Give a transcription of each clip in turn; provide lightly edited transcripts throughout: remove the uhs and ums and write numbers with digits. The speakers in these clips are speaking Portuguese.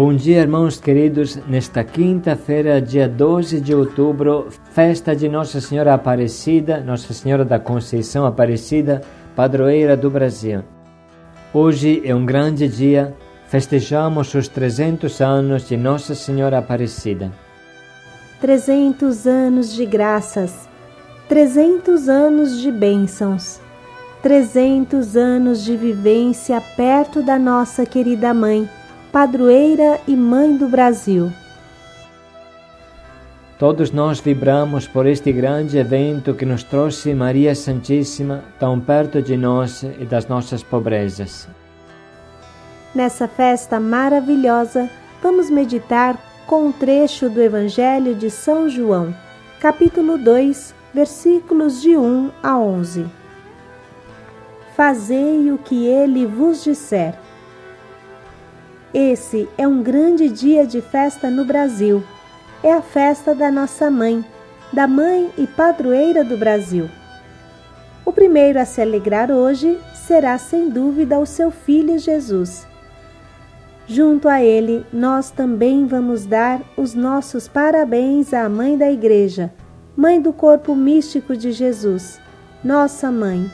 Bom dia, irmãos queridos. Nesta quinta-feira, dia 12 de outubro, festa de Nossa Senhora Aparecida, Nossa Senhora da Conceição Aparecida, padroeira do Brasil. Hoje é um grande dia, festejamos os 300 anos de Nossa Senhora Aparecida. 300 anos de graças, 300 anos de bênçãos, 300 anos de vivência perto da nossa querida mãe, padroeira e mãe do Brasil. Todos nós vibramos por este grande evento que nos trouxe Maria Santíssima tão perto de nós e das nossas pobrezas. Nessa festa maravilhosa, vamos meditar com um trecho do Evangelho de São João, capítulo 2, versículos de 1 a 11. Fazei o que ele vos disser. Esse é um grande dia de festa no Brasil. É a festa da nossa mãe, da mãe e padroeira do Brasil. O primeiro a se alegrar hoje será, sem dúvida, o seu filho Jesus. Junto a ele, nós também vamos dar os nossos parabéns à mãe da Igreja, mãe do corpo místico de Jesus, nossa mãe.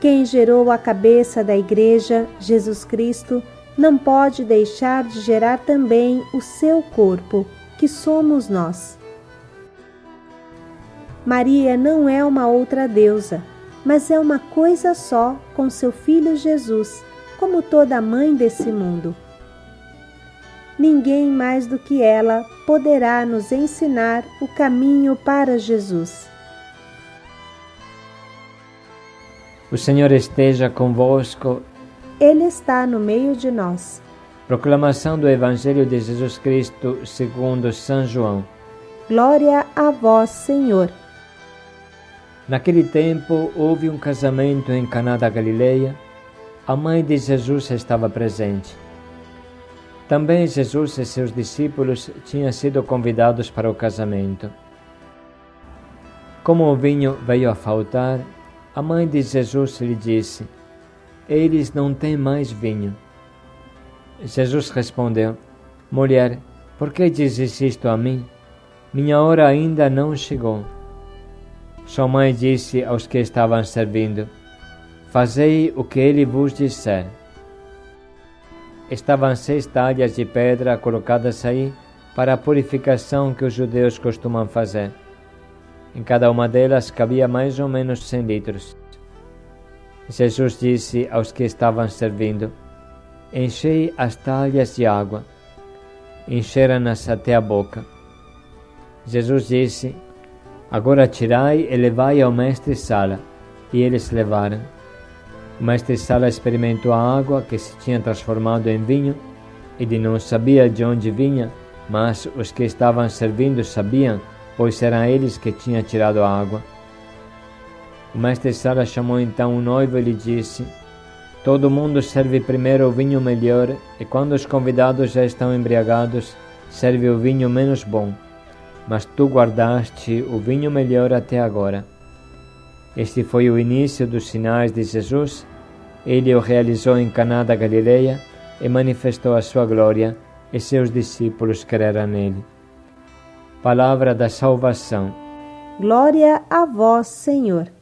Quem gerou a cabeça da Igreja, Jesus Cristo, não pode deixar de gerar também o seu corpo, que somos nós. Maria não é uma outra deusa, mas é uma coisa só com seu filho Jesus, como toda mãe desse mundo. Ninguém mais do que ela poderá nos ensinar o caminho para Jesus. O Senhor esteja convosco. Ele está no meio de nós. Proclamação do Evangelho de Jesus Cristo segundo São João. Glória a vós, Senhor. Naquele tempo houve um casamento em Caná da Galileia. A mãe de Jesus estava presente. Também Jesus e seus discípulos tinham sido convidados para o casamento. Como o vinho veio a faltar, a mãe de Jesus lhe disse: eles não têm mais vinho. Jesus respondeu: mulher, por que dizes isto a mim? Minha hora ainda não chegou. Sua mãe disse aos que estavam servindo: fazei o que ele vos disser. Estavam 6 talhas de pedra colocadas aí para a purificação que os judeus costumam fazer. Em cada uma delas cabia mais ou menos 100 litros. Jesus disse aos que estavam servindo: enchei as talhas de água. Encheram-nas até a boca. Jesus disse: agora tirai e levai ao mestre-sala. E eles levaram. O mestre-sala experimentou a água que se tinha transformado em vinho. Ele não sabia de onde vinha, mas os que estavam servindo sabiam, pois eram eles que tinham tirado a água. O mestre-sala chamou então o noivo e lhe disse: todo mundo serve primeiro o vinho melhor, e quando os convidados já estão embriagados, serve o vinho menos bom. Mas tu guardaste o vinho melhor até agora. Este foi o início dos sinais de Jesus. Ele o realizou em Caná da Galileia e manifestou a sua glória, e seus discípulos creram nele. Palavra da salvação. Glória a vós, Senhor.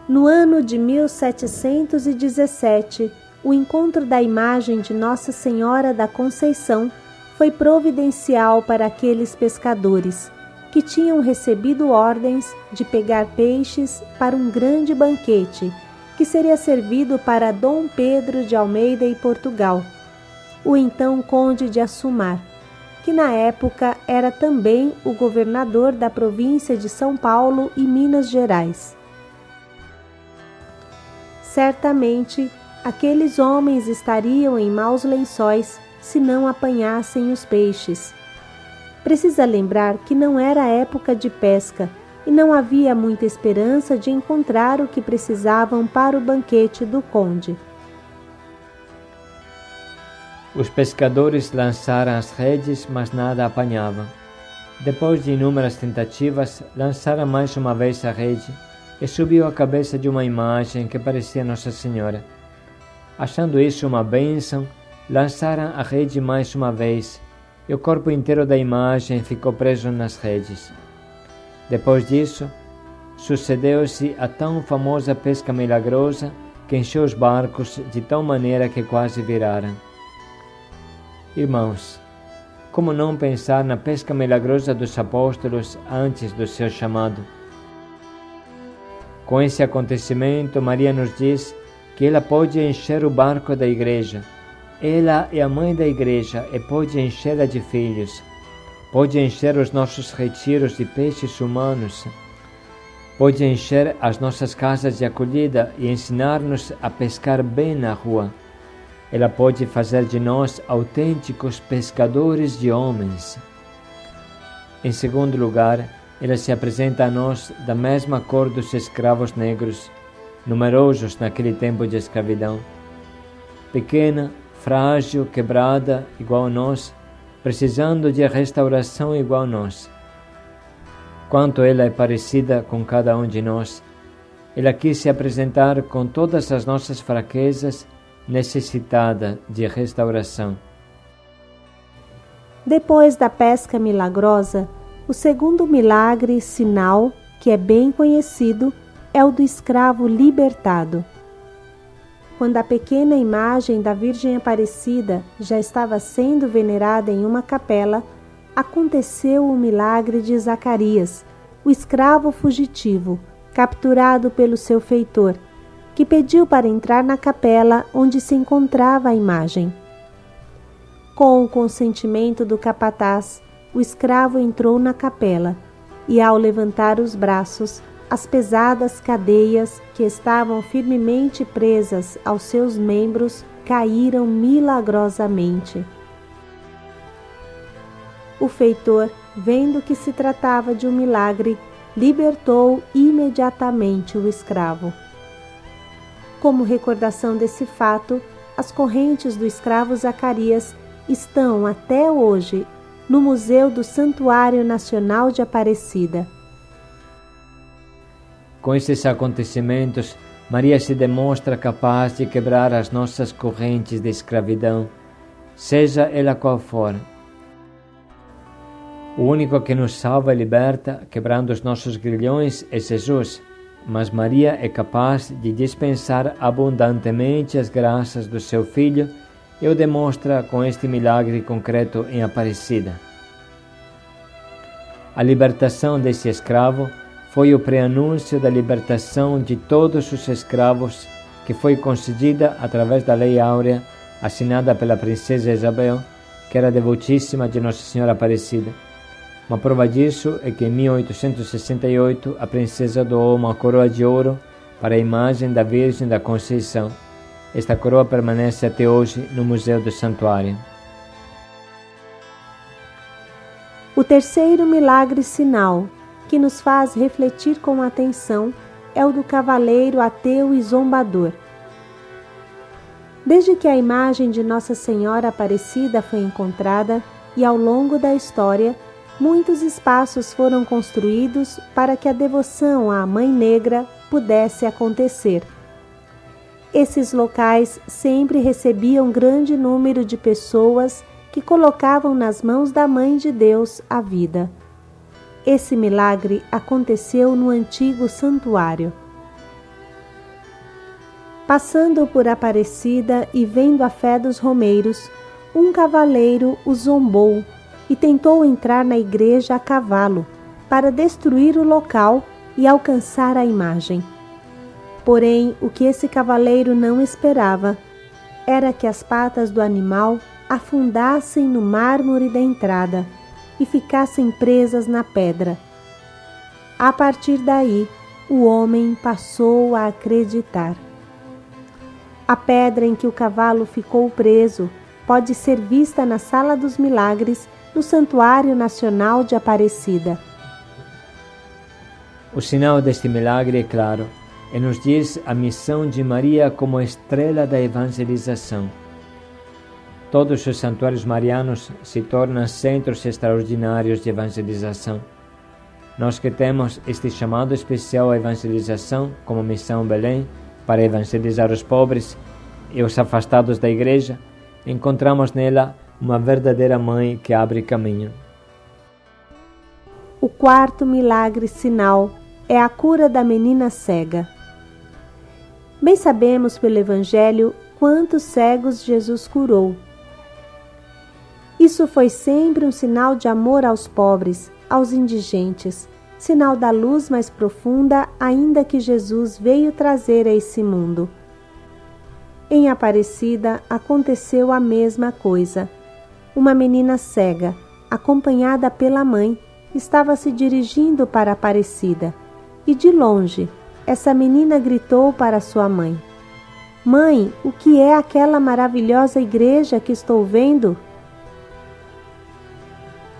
No ano de 1717, o encontro da imagem de Nossa Senhora da Conceição foi providencial para aqueles pescadores que tinham recebido ordens de pegar peixes para um grande banquete que seria servido para Dom Pedro de Almeida e Portugal, o então Conde de Assumar, que na época era também o governador da província de São Paulo e Minas Gerais. Certamente, aqueles homens estariam em maus lençóis se não apanhassem os peixes. Precisa lembrar que não era época de pesca e não havia muita esperança de encontrar o que precisavam para o banquete do conde. Os pescadores lançaram as redes, mas nada apanhavam. Depois de inúmeras tentativas, lançaram mais uma vez a rede e subiu a cabeça de uma imagem que parecia Nossa Senhora, Achando isso uma bênção, lançaram a rede mais uma vez, e o corpo inteiro da imagem ficou preso nas redes. Depois disso, sucedeu-se a tão famosa pesca milagrosa que encheu os barcos de tal maneira que quase viraram. Irmãos, como não pensar na pesca milagrosa dos apóstolos antes do seu chamado? Com esse acontecimento, Maria nos diz que ela pode encher o barco da igreja. Ela é a mãe da igreja e pode enchê-la de filhos. Pode encher os nossos retiros de peixes humanos. Pode encher as nossas casas de acolhida e ensinar-nos a pescar bem na rua. Ela pode fazer de nós autênticos pescadores de homens. Em segundo lugar, ela se apresenta a nós da mesma cor dos escravos negros, numerosos naquele tempo de escravidão. Pequena, frágil, quebrada, igual a nós, precisando de restauração igual a nós. Quanto ela é parecida com cada um de nós, ela quis se apresentar com todas as nossas fraquezas, necessitada de restauração. Depois da pesca milagrosa, o segundo milagre, sinal, que é bem conhecido, é o do escravo libertado. Quando a pequena imagem da Virgem Aparecida já estava sendo venerada em uma capela, aconteceu o milagre de Zacarias, o escravo fugitivo, capturado pelo seu feitor, que pediu para entrar na capela onde se encontrava a imagem. Com o consentimento do capataz, o escravo entrou na capela e, ao levantar os braços, as pesadas cadeias que estavam firmemente presas aos seus membros caíram milagrosamente. O feitor, vendo que se tratava de um milagre, libertou imediatamente o escravo. Como recordação desse fato, as correntes do escravo Zacarias estão até hoje no Museu do Santuário Nacional de Aparecida. Com esses acontecimentos, Maria se demonstra capaz de quebrar as nossas correntes de escravidão, seja ela qual for. O único que nos salva e liberta, quebrando os nossos grilhões, é Jesus, mas Maria é capaz de dispensar abundantemente as graças do seu Filho e o demonstra com este milagre concreto em Aparecida. A libertação desse escravo foi o preanúncio da libertação de todos os escravos que foi concedida através da Lei Áurea, assinada pela princesa Isabel, que era devotíssima de Nossa Senhora Aparecida. Uma prova disso é que em 1868 a princesa doou uma coroa de ouro para a imagem da Virgem da Conceição. Esta coroa permanece até hoje no Museu do Santuário. O terceiro milagre sinal, que nos faz refletir com atenção, é o do cavaleiro ateu e zombador. Desde que a imagem de Nossa Senhora Aparecida foi encontrada e ao longo da história, muitos espaços foram construídos para que a devoção à Mãe Negra pudesse acontecer. Esses locais sempre recebiam grande número de pessoas que colocavam nas mãos da Mãe de Deus a vida. Esse milagre aconteceu no antigo santuário. Passando por Aparecida e vendo a fé dos romeiros, um cavaleiro o zombou e tentou entrar na igreja a cavalo para destruir o local e alcançar a imagem. Porém, o que esse cavaleiro não esperava era que as patas do animal afundassem no mármore da entrada e ficassem presas na pedra. A partir daí, o homem passou a acreditar. A pedra em que o cavalo ficou preso pode ser vista na Sala dos Milagres, no Santuário Nacional de Aparecida. O sinal deste milagre é claro e nos diz a missão de Maria como estrela da evangelização. Todos os santuários marianos se tornam centros extraordinários de evangelização. Nós que temos este chamado especial à evangelização como missão Belém, para evangelizar os pobres, e os afastados da Igreja, encontramos nela uma verdadeira mãe que abre caminho. O quarto milagre sinal é a cura da menina cega. Bem sabemos pelo Evangelho quantos cegos Jesus curou. Isso foi sempre um sinal de amor aos pobres, aos indigentes, sinal da luz mais profunda ainda que Jesus veio trazer a esse mundo. Em Aparecida aconteceu a mesma coisa. Uma menina cega, acompanhada pela mãe, estava se dirigindo para Aparecida, e de longe, essa menina gritou para sua mãe: "Mãe, o que é aquela maravilhosa igreja que estou vendo?"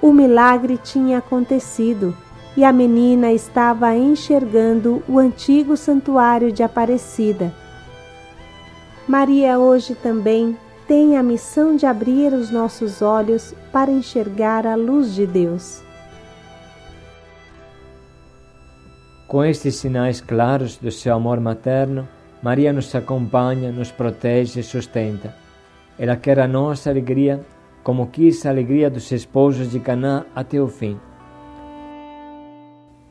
O milagre tinha acontecido e a menina estava enxergando o antigo santuário de Aparecida. Maria hoje também tem a missão de abrir os nossos olhos para enxergar a luz de Deus. Com estes sinais claros do seu amor materno, Maria nos acompanha, nos protege e sustenta. Ela quer a nossa alegria, como quis a alegria dos esposos de Caná até o fim.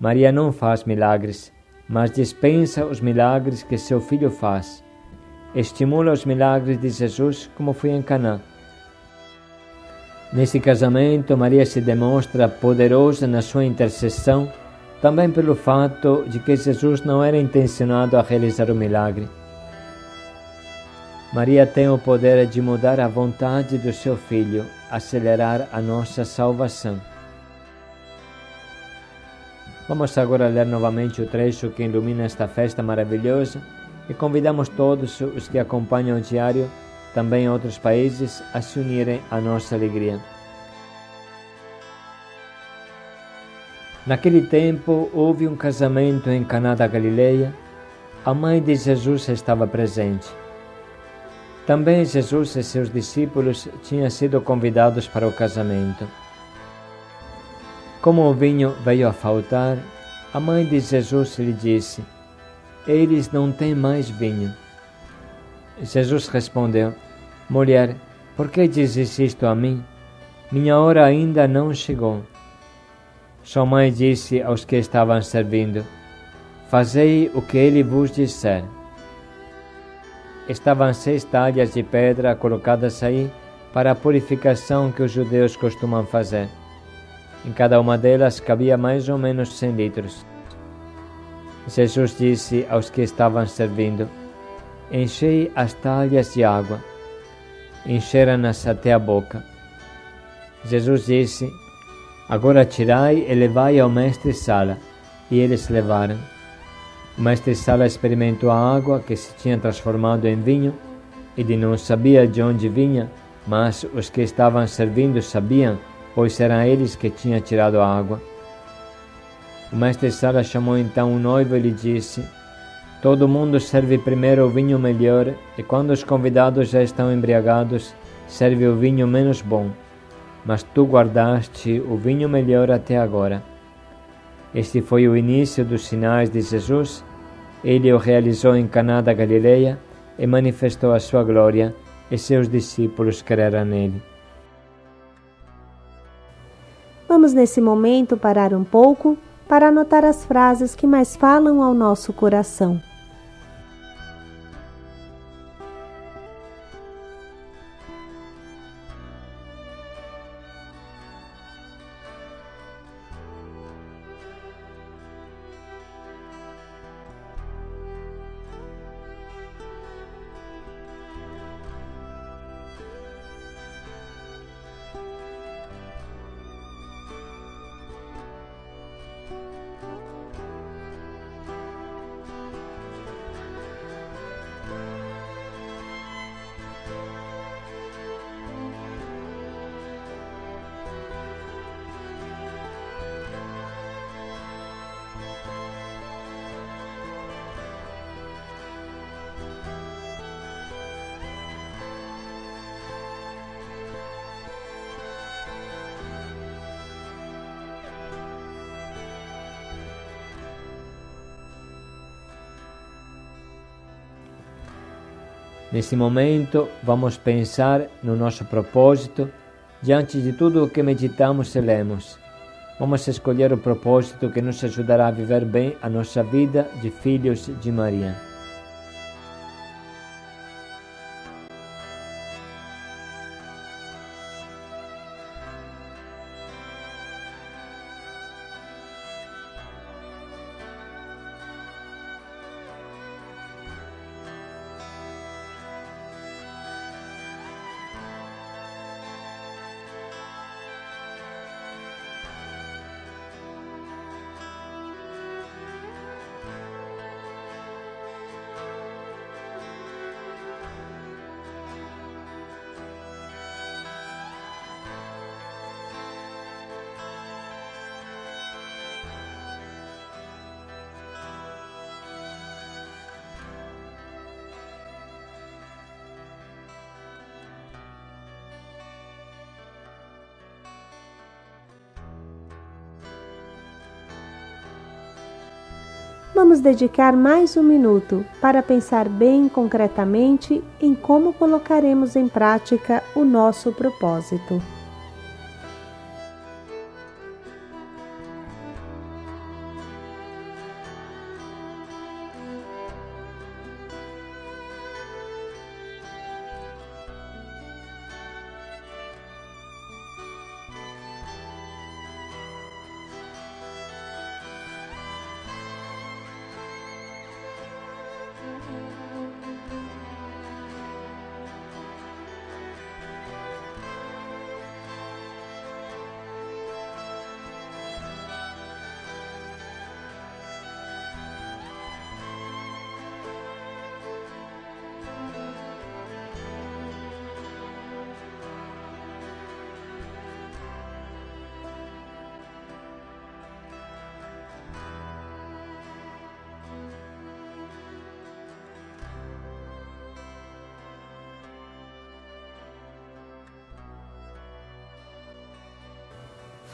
Maria não faz milagres, mas dispensa os milagres que seu filho faz. Estimula os milagres de Jesus, como foi em Caná. Nesse casamento, Maria se demonstra poderosa na sua intercessão, também pelo fato de que Jesus não era intencionado a realizar o milagre. Maria tem o poder de mudar a vontade do seu filho, acelerar a nossa salvação. Vamos agora ler novamente o trecho que ilumina esta festa maravilhosa e convidamos todos os que acompanham o diário, também em outros países, a se unirem à nossa alegria. Naquele tempo, houve um casamento em Caná da Galileia. A mãe de Jesus estava presente. Também Jesus e seus discípulos tinham sido convidados para o casamento. Como o vinho veio a faltar, a mãe de Jesus lhe disse: "Eles não têm mais vinho." Jesus respondeu: "Mulher, por que dizes isto a mim? Minha hora ainda não chegou." Sua mãe disse aos que estavam servindo: "Fazei o que ele vos disser." Estavam 6 talhas de pedra colocadas aí para a purificação que os judeus costumam fazer. Em cada uma delas cabia mais ou menos 100 litros. Jesus disse aos que estavam servindo: "Enchei as talhas de água." Encheram-nas até a boca. Jesus disse: "Agora tirai e levai ao mestre-sala." E eles levaram. O mestre-sala experimentou a água que se tinha transformado em vinho. Ele não sabia de onde vinha, mas os que estavam servindo sabiam, pois eram eles que tinham tirado a água. O mestre-sala chamou então o noivo e lhe disse: "Todo mundo serve primeiro o vinho melhor, e quando os convidados já estão embriagados, serve o vinho menos bom. Mas tu guardaste o vinho melhor até agora." Este foi o início dos sinais de Jesus. Ele o realizou em Caná da Galileia e manifestou a sua glória, e seus discípulos creram nele. Vamos nesse momento parar um pouco para anotar as frases que mais falam ao nosso coração. Nesse momento, vamos pensar no nosso propósito diante de tudo o que meditamos e lemos. Vamos escolher o propósito que nos ajudará a viver bem a nossa vida de filhos de Maria. Vamos dedicar mais um minuto para pensar bem concretamente em como colocaremos em prática o nosso propósito.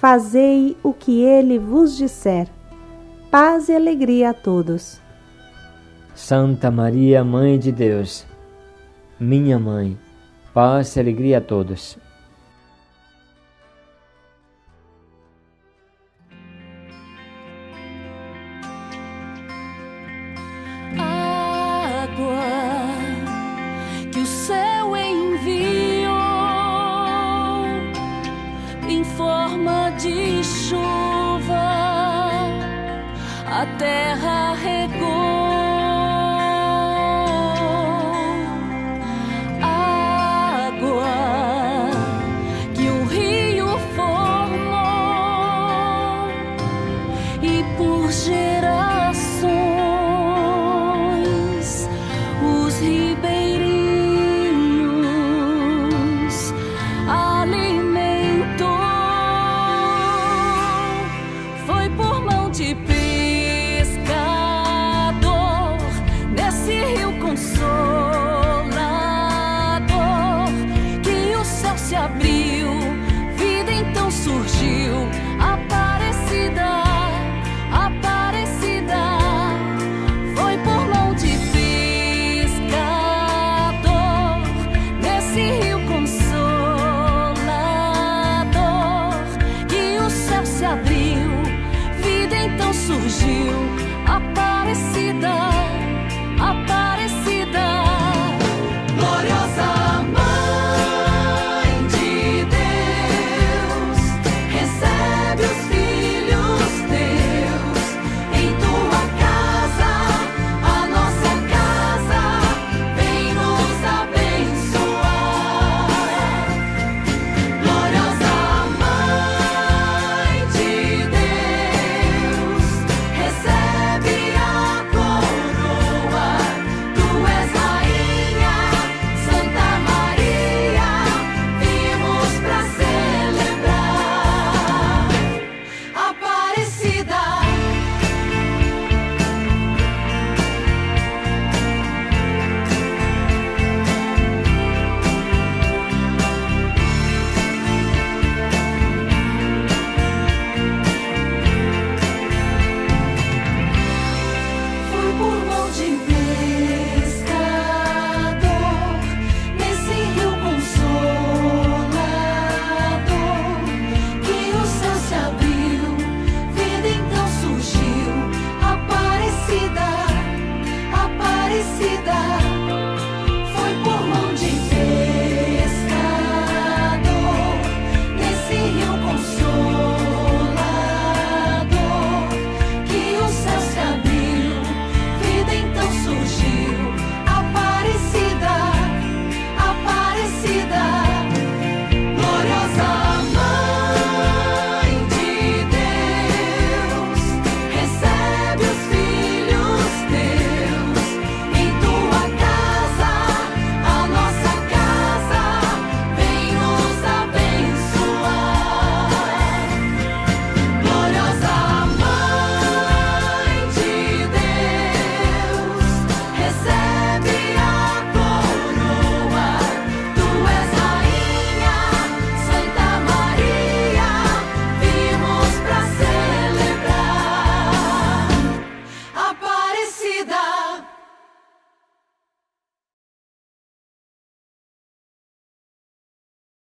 Fazei o que ele vos disser. Paz e alegria a todos. Santa Maria, Mãe de Deus, minha mãe, paz e alegria a todos. Água que o céu enviou em forma de chuva, a terra